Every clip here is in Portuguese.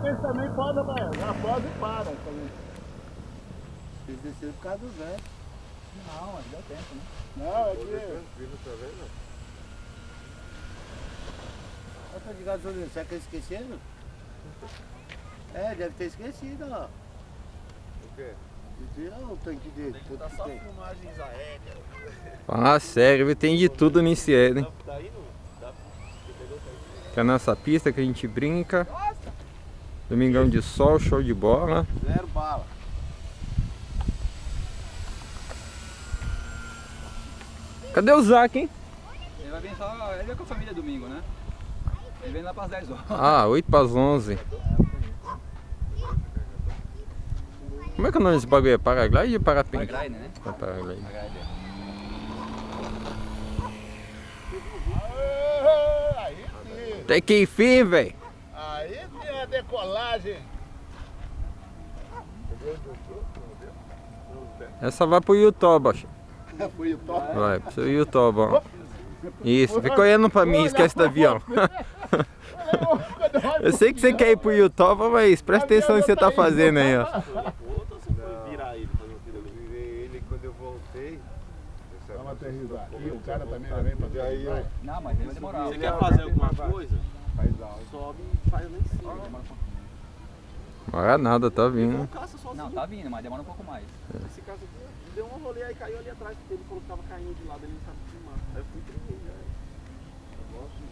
esse também poda, já poda e para também. Eles desceram por causa do velho. Não, mas deu tempo, né? Não, é que... Olha o de gasolina, será que eles esqueceram? É, deve ter esquecido, ó. O quê? Olha o tanque dele. Tem que botar só filmagens aéreas. Fala sério, tem de tudo nesse Éden. Tá indo? Dá pra... pegou certinho? Que é a nossa pista que a gente brinca. Domingão de sol, show de bola. Zero bala. Cadê o Zac, hein? Ele vai vir só, ele vai com a família domingo, né? Ele vem lá para as 10 horas. Ah, 8 para as 11. Como é que é o nome desse bagulho? É paraglide ou parapente? Paraglide, né? É paraglide. Aí sim. Tem que ir fim, velho. Aí sim é a decolagem. Essa vai pro YouTube, acho. Fui o top. Vai pro seu YouTube, ó. Isso, fica olhando pra mim, esquece do avião. Eu sei que você quer ir pro YouTube, mas presta atenção no que você tá fazendo aí, ó. Virar ele, fazer um tiro ali. Virei ele quando eu voltei. Vamos aterrissar. E o cara também já vem pra aterrissar. Não, mas vai demorar. Você quer fazer alguma coisa? Faz alto. Sobe e faz lá em cima. Não nada, tá vindo. Não caça sozinho. Não, tá vindo, mas demora um pouco mais. Esse caso aqui deu um rolê aí, caiu ali atrás, porque ele falou que tava caindo de lado, ele não sabe filmar. Aí eu fui trilhei já. Eu gosto disso.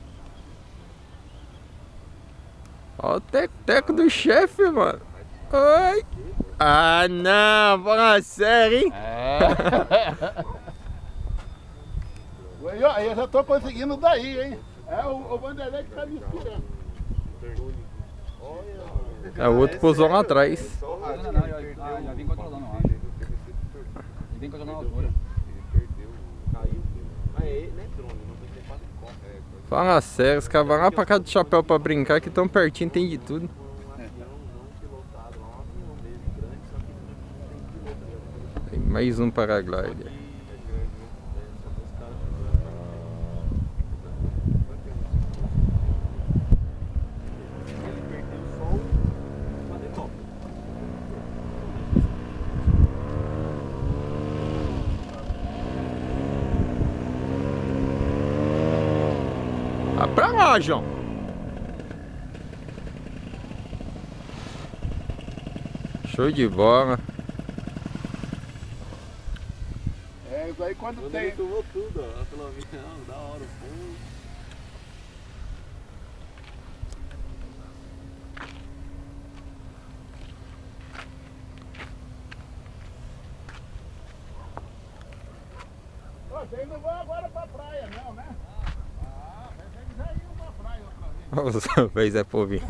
Ó o teco-teco do chefe, mano. Oi. Ah, não, fala sério, hein? Aí eu já tô conseguindo daí, hein? É o Vanderlei que tá me inspirando. É o outro pousou lá atrás. Não, já vim controlando, ó. Já vim controlando a altura. Ele perdeu, caiu. Mas é, né, drone, não tem que ter quase copa. Fala sério, os caras vão lá pra casa do chapéu pra brincar, que tão pertinho, tem de tudo. Um avião não pilotado, lá um avião mesmo grande, só que não tem piloto. Tem mais um paraglider. É grande, né? Só que os caras ele perdeu só o quadricóptero. Ah, pra lá, João. Show de bola. É, isso aí quando Quando tem... ele tomou tudo, ó, pelo avião, da hora, o povo. Vocês não vão agora pra praia, não, né? Ah, mas eles já iam pra praia outra vez. Outra vez é por vir.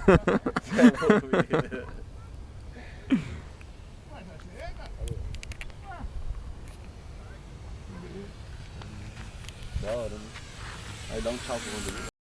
Mas já chega. Da hora, né? Aí dá um tchau pro mundo ali.